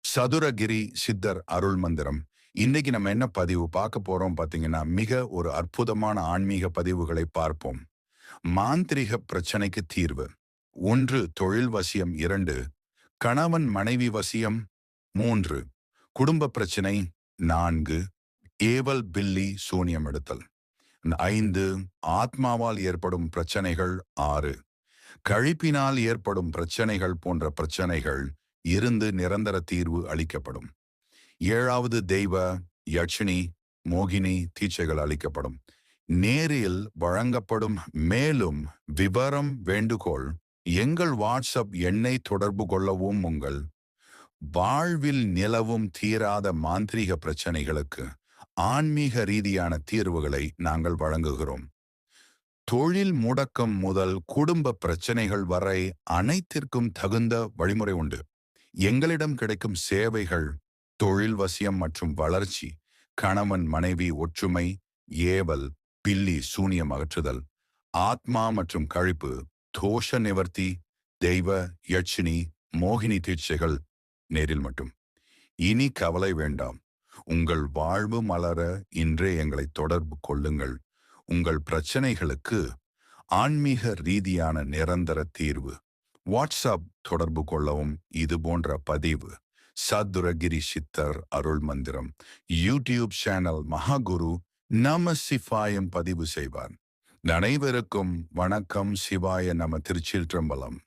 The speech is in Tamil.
சதுரகிரி சித்தர் அருள் மந்திரம். இன்னைக்கு நம்ம என்ன பதிவு பார்க்க போறோம் பார்த்தீங்கன்னா, மிக ஒரு அற்புதமான ஆன்மீக பதிவுகளை பார்ப்போம். மாந்திரீக பிரச்சனைக்கு தீர்வு. 1 தொழில் வசியம். 2 கணவன் மனைவி வசியம். 3 குடும்ப பிரச்சனை. 4 ஏவல் பில்லி சூனியம் எடுத்தல். 5 ஆத்மாவால் ஏற்படும் பிரச்சனைகள். 6 கழிப்பினால் ஏற்படும் பிரச்சனைகள் போன்ற பிரச்சனைகள் இருந்து நிரந்தர தீர்வு அளிக்கப்படும். 7வது தெய்வ யட்சினி மோகினி தீட்சைகள் அளிக்கப்படும். நேரில் வழங்கப்படும். மேலும் விவரம் வேண்டுகோள் எங்கள் வாட்ஸ்அப் எண்ணை தொடர்பு கொள்ளவும். உங்கள் வாழ்வில் நிலவும் தீராத மாந்திரீக பிரச்சனைகளுக்கு ஆன்மீக ரீதியான தீர்வுகளை நாங்கள் வழங்குகிறோம். தொழில் முடக்கம் முதல் குடும்ப பிரச்சனைகள் வரை அனைத்திற்கும் தகுந்த வழிமுறை உண்டு. எங்களிடம் கிடைக்கும் சேவைகள் தொழில் வசியம் மற்றும் வளர்ச்சி, கணவன் மனைவி ஒற்றுமை, ஏவல் பில்லி சூனியம் அகற்றுதல், ஆத்மா மற்றும் கழிப்பு, தோஷ நிவர்த்தி, தெய்வ யட்சினி மோகினி தீட்சைகள் நேரில் மட்டும். இனி கவலை வேண்டாம். உங்கள் வாழ்வு மலர இன்றே எங்களை தொடர்பு கொள்ளுங்கள். உங்கள் பிரச்சனைகளுக்கு ஆன்மீக ரீதியான நிரந்தர தீர்வு. வாட்ஸ்அப் தொடர்பு கொள்ளவும். இது போன்ற பதிவு சதுரகிரி சித்தர் அருள் மந்திரம் யூடியூப் சேனல் மகாகுரு நம சிவாயம் பதிவு செய்வார். அனைவருக்கும் வணக்கம். சிவாய நம. திருச்சிற்றம்பலம்.